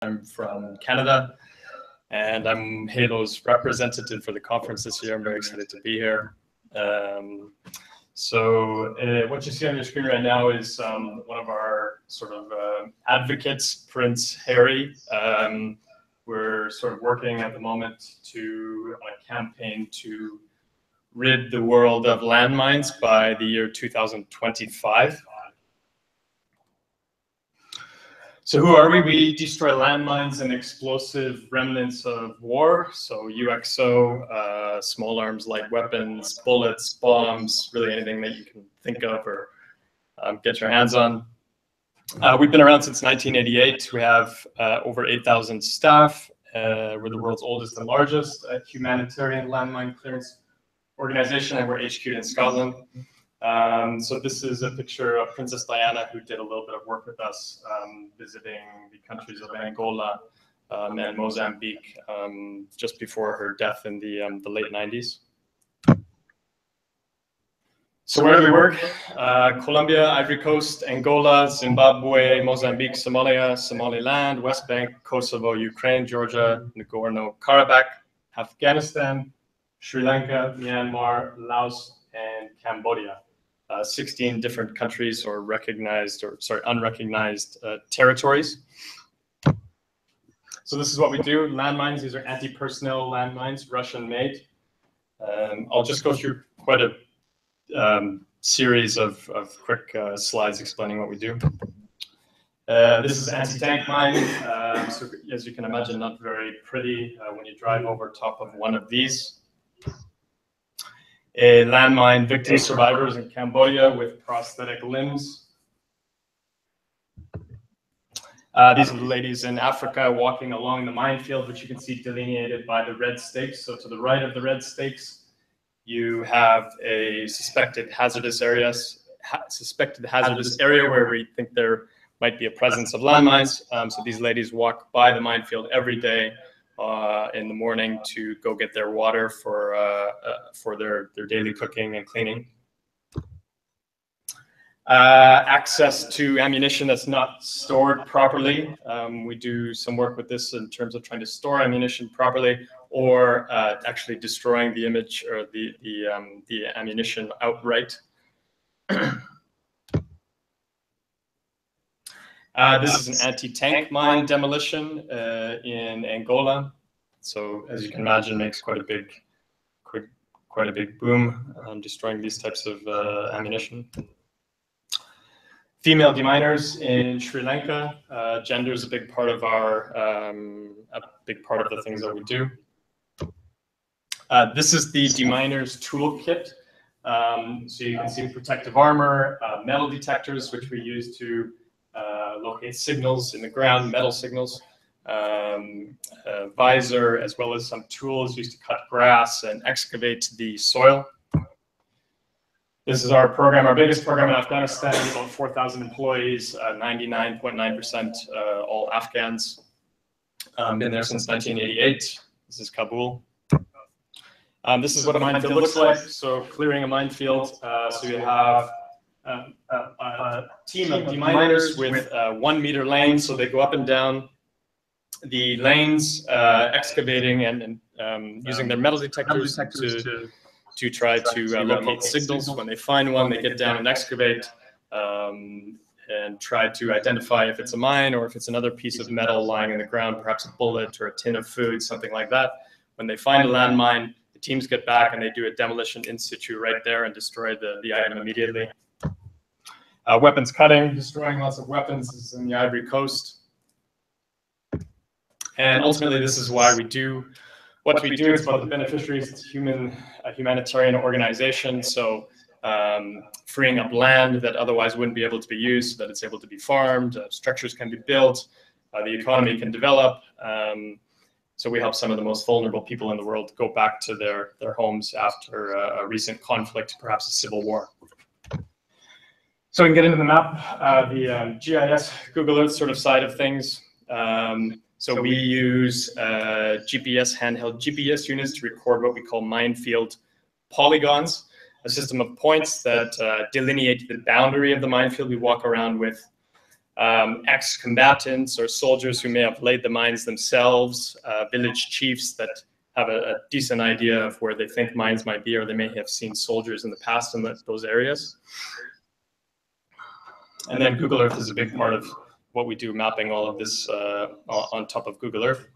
I'm from Canada, and I'm Halo's representative for the conference this year. I'm very excited to be here. What you see on your screen right now is one of our sort of advocates, Prince Harry. We're sort of working at the moment on a campaign to rid the world of landmines by the year 2025. So who are we? We destroy landmines and explosive remnants of war. So UXO, small arms, light weapons, bullets, bombs, really anything that you can think of or get your hands on. We've been around since 1988. We have over 8,000 staff. We're the world's oldest and largest humanitarian landmine clearance organization, and we're HQ'd in Scotland. So this is a picture of Princess Diana, who did a little bit of work with us, visiting the countries of Angola and Mozambique just before her death in the late 90s. So where do we work? Colombia, Ivory Coast, Angola, Zimbabwe, Mozambique, Somalia, Somaliland, West Bank, Kosovo, Ukraine, Georgia, Nagorno-Karabakh, Afghanistan, Sri Lanka, Myanmar, Laos, and Cambodia. 16 different countries or unrecognized territories. So this is what we do. Landmines, these are anti-personnel landmines, Russian-made. I'll just go through quite a series of quick slides explaining what we do. This is anti-tank mine. So as you can imagine, not very pretty when you drive over top of one of these. A landmine victim survivors in Cambodia with prosthetic limbs. These are the ladies in Africa walking along the minefield, which you can see delineated by the red stakes. So to the right of the red stakes, you have a suspected hazardous area where we think there might be a presence of landmines. So these ladies walk by the minefield every day in the morning to go get their water for their daily cooking and cleaning. Access to ammunition that's not stored properly. We do some work with this in terms of trying to store ammunition properly, or actually destroying the image or the ammunition outright. This is an anti-tank mine demolition in Angola. So as you can imagine, makes quite a big boom destroying these types of ammunition. Female deminers in Sri Lanka. Gender is a big part of the things that we do. This is the deminer's toolkit. So you can see protective armor, metal detectors, which we use to locate signals in the ground, metal signals, visor, as well as some tools used to cut grass and excavate the soil. This is our program, our biggest program in Afghanistan, about 4,000 employees, 99.9% all Afghans. Been there since 1988. This is Kabul. This is what a minefield looks like. So clearing a minefield, so you have a team of deminers with 1 meter lanes, so they go up and down the lanes, excavating and using their metal detectors to try to locate signals. When they find one, they get down and excavate and try to identify if it's a mine or if it's another piece of metal lying in the ground, perhaps a bullet or a tin of food, something like that. When they find a landmine, the teams get back and they do a demolition in situ right there and destroy the item immediately. Weapons cutting, destroying lots of weapons. This is in the Ivory Coast. And ultimately, this is why we do what we do. It's about the beneficiaries. It's a humanitarian organization. So freeing up land that otherwise wouldn't be able to be used so that it's able to be farmed, structures can be built, the economy can develop. So we help some of the most vulnerable people in the world go back to their homes after a recent conflict, perhaps a civil war. So we can get into the map, the GIS, Google Earth sort of side of things. So we use handheld GPS units to record what we call minefield polygons, a system of points that delineate the boundary of the minefield. We walk around with ex-combatants or soldiers who may have laid the mines themselves, village chiefs that have a decent idea of where they think mines might be, or they may have seen soldiers in the past in those areas. And then Google Earth is a big part of what we do, mapping all of this on top of Google Earth.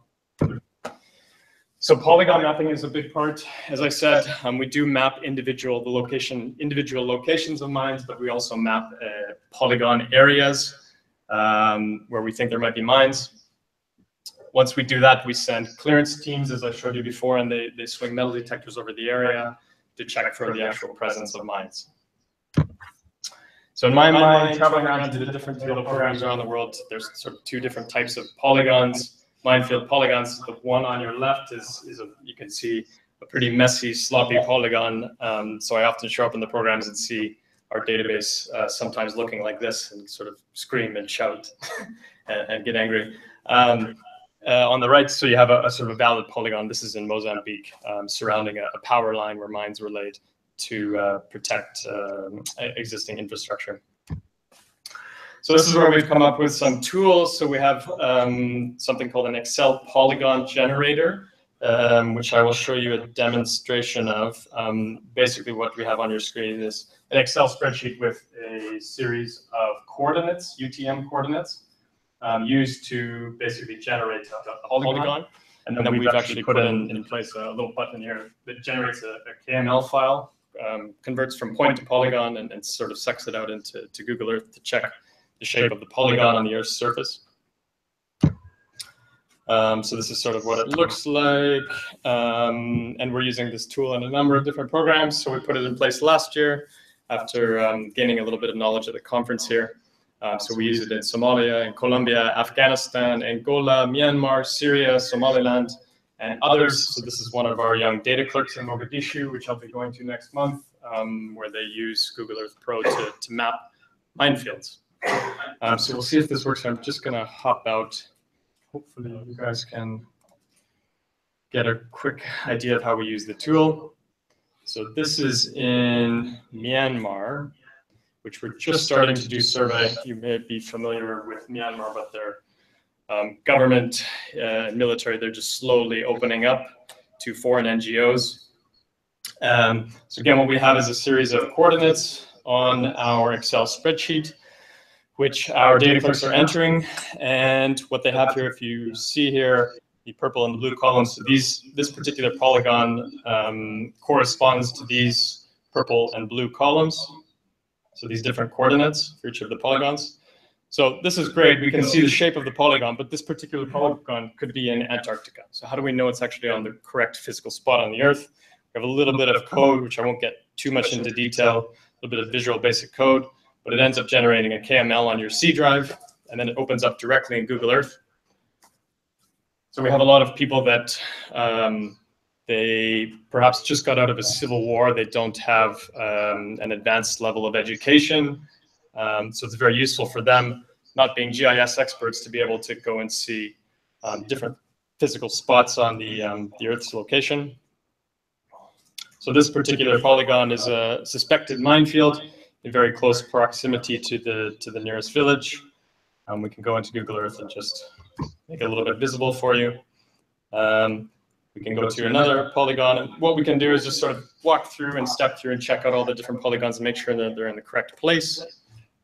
So polygon mapping is a big part. As I said, we do map individual locations of mines, but we also map polygon areas where we think there might be mines. Once we do that, we send clearance teams, as I showed you before, and they swing metal detectors over the area to check for the actual presence of mines. So in my mind, traveling around to the different field programs around the world, there's sort of two different types of polygons. Minefield polygons. The one on your left is you can see a pretty messy, sloppy polygon. So I often show up in the programs and see our database sometimes looking like this and sort of scream and shout and get angry. On the right, so you have a sort of a valid polygon. This is in Mozambique, surrounding a power line where mines were laid to protect existing infrastructure. So this is where we've come up with some tools. So we have something called an Excel polygon generator, which I will show you a demonstration of. Basically what we have on your screen is an Excel spreadsheet with a series of coordinates, UTM coordinates, used to basically generate a polygon. And then we've actually put in place a little button here that generates a KML file, converts from point to polygon, and sort of sucks it out into Google Earth to check the shape of the polygon on the Earth's surface. So this is sort of what it looks like. And we're using this tool in a number of different programs. So we put it in place last year after gaining a little bit of knowledge at the conference here. So we use it in Somalia, in Colombia, Afghanistan, Angola, Myanmar, Syria, Somaliland, and others. So this is one of our young data clerks in Mogadishu, which I'll be going to next month, where they use Google Earth Pro to map minefields. So we'll see if this works. I'm just going to hop out. Hopefully you guys can get a quick idea of how we use the tool. So this is in Myanmar, which we're just starting to do survey. You may be familiar with Myanmar, but their government and military, they're just slowly opening up to foreign NGOs. So again, what we have is a series of coordinates on our Excel spreadsheet, which our data clerks are entering. And what they have here, if you see here, the purple and the blue columns, so this particular polygon corresponds to these purple and blue columns. So these different coordinates for each of the polygons. So this is great. We can see the shape of the polygon, but this particular polygon could be in Antarctica. So how do we know it's actually on the correct physical spot on the Earth? We have a little bit of code, which I won't get too much into detail, a little bit of Visual Basic code, but it ends up generating a KML on your C drive, and then it opens up directly in Google Earth. So we have a lot of people that they perhaps just got out of a civil war. They don't have an advanced level of education. So it's very useful for them, not being GIS experts, to be able to go and see different physical spots on the Earth's location. So this particular polygon is a suspected minefield in very close proximity to the nearest village. We can go into Google Earth and just make it a little bit visible for you. We can go to another polygon, and what we can do is just sort of walk through and step through and check out all the different polygons and make sure that they're in the correct place.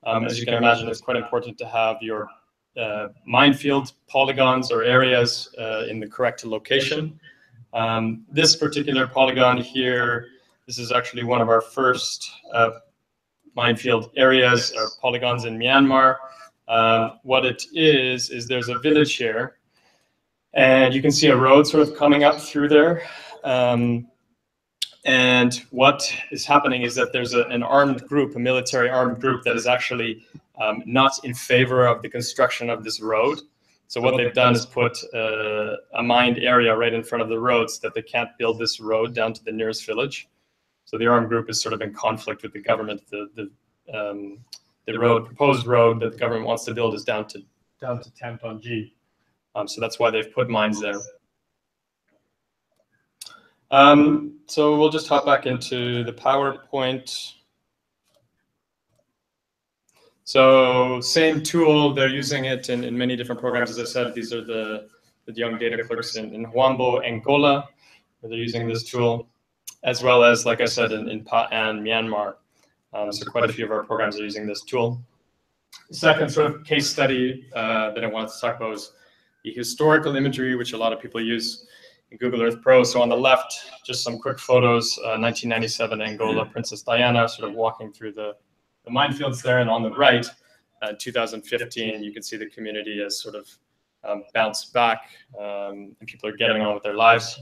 As you can imagine, it's quite important to have your minefield polygons or areas in the correct location. This particular polygon here, this is actually one of our first minefield areas or polygons in Myanmar. What it is there's a village here, and you can see a road sort of coming up through there. And what is happening is that there's an armed group, a military armed group, that is actually not in favor of the construction of this road. So what they've done is put a mined area right in front of the road so that they can't build this road down to the nearest village. So the armed group is sort of in conflict with the government. The proposed road that the government wants to build is down to Tamtonji. So that's why they've put mines there. So we'll just hop back into the PowerPoint. So same tool, they're using it in many different programs. As I said, these are the young data clerks in Angola, where they're using this tool, as well as, like I said, in Myanmar. So quite a few of our programs are using this tool. The second sort of case study that I wanted to talk about is the historical imagery, which a lot of people use in Google Earth Pro. So on the left, just some quick photos, 1997 Angola, Princess Diana, sort of walking through the minefields there. And on the right, 2015, you can see the community has sort of bounced back, and people are getting on with their lives.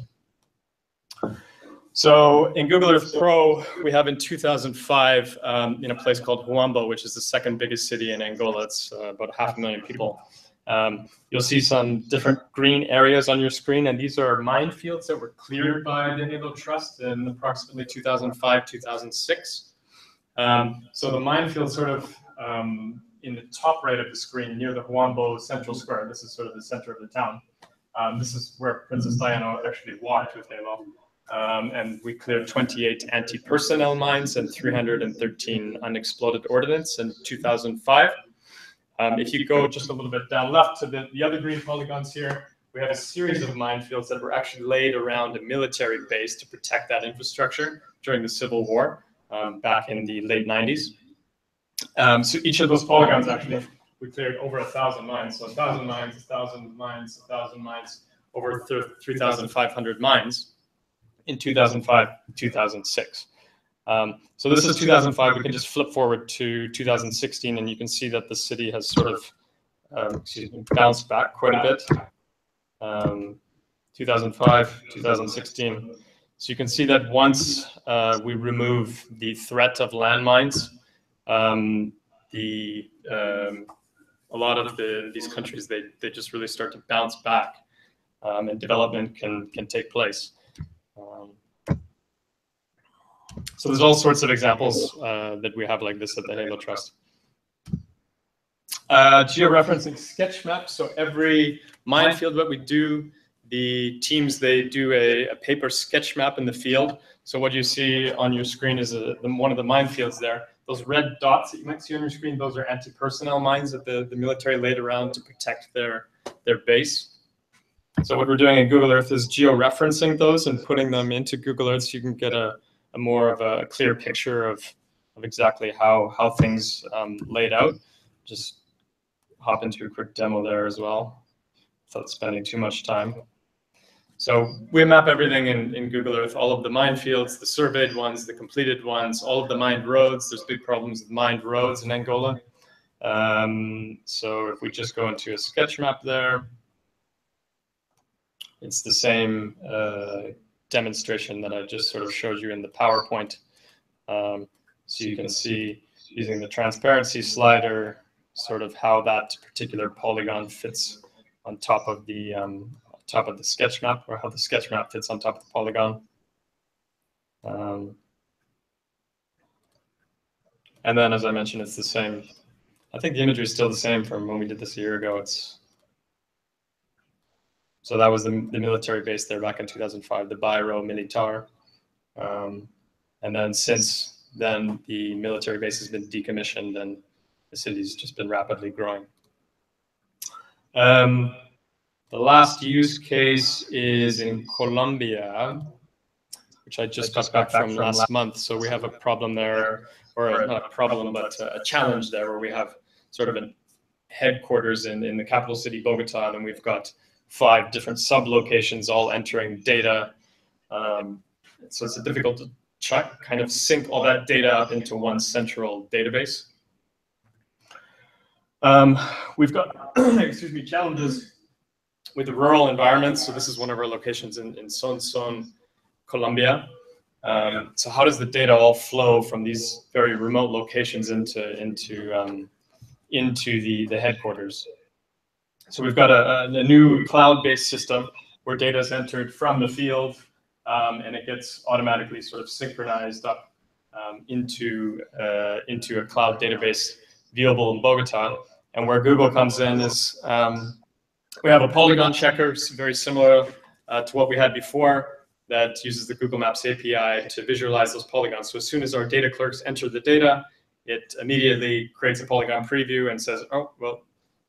So in Google Earth Pro, we have in 2005 in a place called Huambo, which is the second biggest city in Angola. It's about 500,000 people. You'll see some different green areas on your screen, and these are minefields that were cleared by the Halo Trust in approximately 2005, 2006. So the minefield sort of in the top right of the screen near the Huambo Central Square. This is sort of the center of the town. This is where Princess Diana actually walked with Halo. And we cleared 28 anti-personnel mines and 313 unexploded ordnance in 2005. If you go just a little bit down left to the other green polygons here, we have a series of minefields that were actually laid around a military base to protect that infrastructure during the Civil War back in the late 90s. So each of those polygons actually, we cleared over 1,000 mines. So 1,000 mines, 1,000 mines, 1,000 mines, over 3,500 mines in 2005, 2006. So this is 2005. We can just flip forward to 2016, and you can see that the city has sort of bounced back quite a bit. 2005, 2016. So you can see that once we remove the threat of landmines, a lot of these countries, they just really start to bounce back, and development can take place. So there's all sorts of examples that we have like this at the Halo Trust. Georeferencing sketch maps. So every minefield that we do, the teams, they do a paper sketch map in the field. So what you see on your screen is one of the minefields there. Those red dots that you might see on your screen, those are anti-personnel mines that the military laid around to protect their base. So what we're doing in Google Earth is georeferencing those and putting them into Google Earth so you can get a more of a clear picture of exactly how things laid out. Just hop into a quick demo there as well, without spending too much time. So we map everything in Google Earth, all of the minefields, the surveyed ones, the completed ones, all of the mined roads. There's big problems with mined roads in Angola. So if we just go into a sketch map there, it's the same demonstration that I just sort of showed you in the PowerPoint. So you can see using the transparency slider, sort of how that particular polygon fits on top of the sketch map, or how the sketch map fits on top of the polygon. And then, as I mentioned, it's the same. I think the imagery is still the same from when we did this a year ago. So that was the military base there back in 2005, the Bairro Militar. And then since then, the military base has been decommissioned and the city's just been rapidly growing. The last use case is in Colombia, which I just got back from last month. So we have a problem there, or not a problem, but a challenge there, where we have sort of a headquarters in the capital city, Bogota, and we've got 5 different sub-locations all entering data. So it's difficult to kind of sync all that data up into one central database. We've got, excuse me, challenges with the rural environments. So this is one of our locations in Sonson, Colombia. So how does the data all flow from these very remote locations into the headquarters? So we've got a new cloud-based system where data is entered from the field, and it gets automatically sort of synchronized up into a cloud database viewable in Bogota. And where Google comes in is we have a Polygon checker, very similar to what we had before, that uses the Google Maps API to visualize those polygons. So as soon as our data clerks enter the data, it immediately creates a polygon preview and says, oh, well,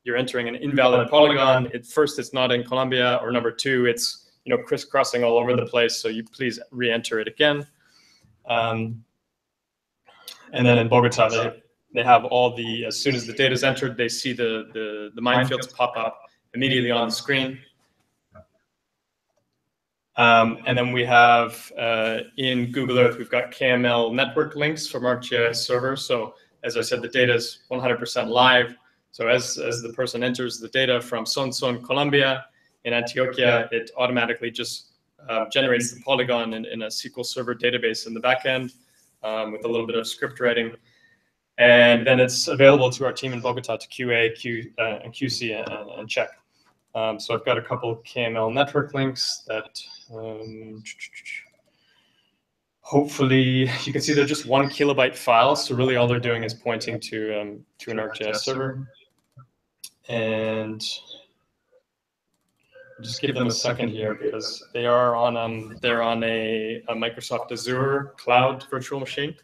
you're entering an invalid polygon. First, it's not in Colombia, or number two, it's crisscrossing all over the place, so you please re-enter it again. And then in Bogota, they have all the, as soon as the data is entered, they see the minefields pop up immediately on the screen. And then we have, in Google Earth, we've got KML network links from ArcGIS server. So as I said, the data is 100% live. So as the person enters the data from Sonson, Colombia, in Antioquia, it automatically just generates the polygon in a SQL Server database in the backend with a little bit of script writing. And then it's available to our team in Bogota to QA, and QC and check. So I've got a couple KML network links that hopefully you can see they're just 1 kilobyte files. So really all they're doing is pointing to an ArcGIS server. And just give them a second here because they are on they're on a Microsoft Azure cloud virtual machine.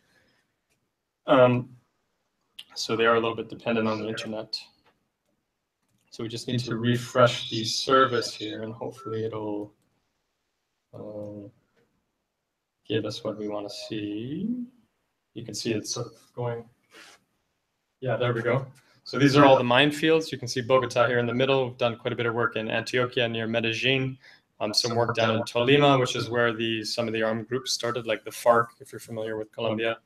So they are a little bit dependent on the internet. So we just need to refresh the service here, and hopefully it'll give us what we want to see. You can see it's sort of going. Yeah, there we go. So these are all the minefields. You can see Bogota here in the middle. We've done quite a bit of work in Antioquia near Medellin. Some work down in Tolima, which is where some of the armed groups started, like the FARC, if you're familiar with Colombia,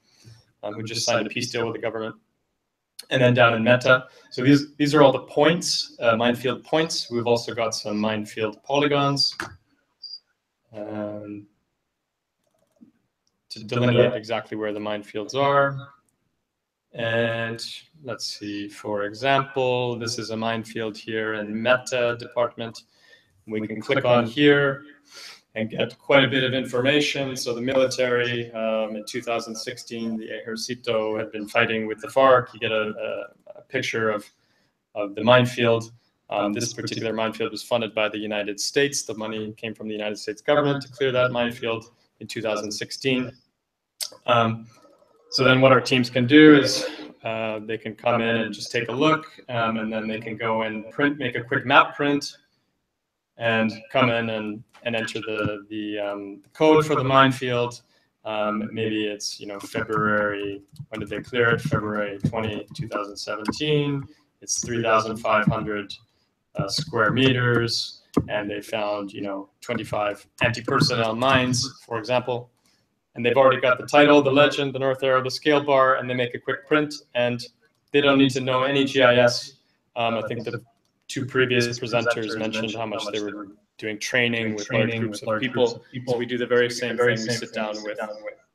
who just signed a peace deal with the government. And then down in Meta. So these are all the points, minefield points. We've also got some minefield polygons to delineate exactly where the minefields are. And let's see, for example, this is a minefield here in Meta department. We can click on here and get quite a bit of information. So the military in 2016, the Ejército had been fighting with the FARC. You get a picture of the minefield. This particular minefield was funded by the United States. The money came from the United States government to clear that minefield in 2016. So then what our teams can do is they can come in and just take a look, and then they can go and make a quick map print, and come in and enter the code for the minefield. Maybe it's February. When did they clear it? February 20, 2017. It's 3,500 square meters, and they found 25 anti-personnel mines, for example. And they've already got the title, the legend, the north arrow, the scale bar, and they make a quick print, and they don't need to know any GIS. I think the two previous presenters mentioned how much they were doing training with large groups of people. So we do the very same thing. We sit down with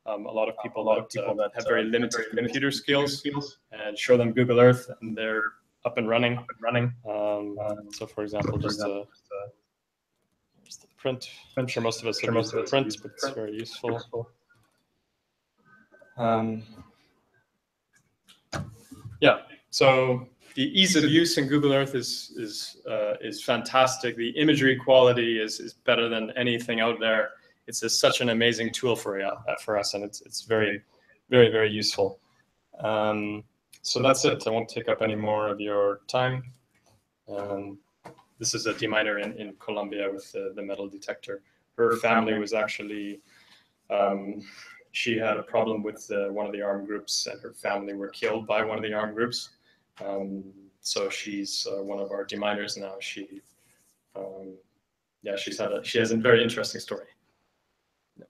a lot of people that have very limited computer skills and show them Google Earth, and they're up and running. So for example, just the print. I'm sure most of us have used the print, but it's very useful. Yeah, so the ease of use in Google Earth is fantastic. The imagery quality is better than anything out there. It's just such an amazing tool for us, and it's very, very, very useful. So that's it. I won't take up any more of your time. This is a deminer in Colombia with the metal detector. Her family was actually, she had a problem with one of the armed groups, and her family were killed by one of the armed groups. So she's one of our deminers now. She has a very interesting story. Yeah.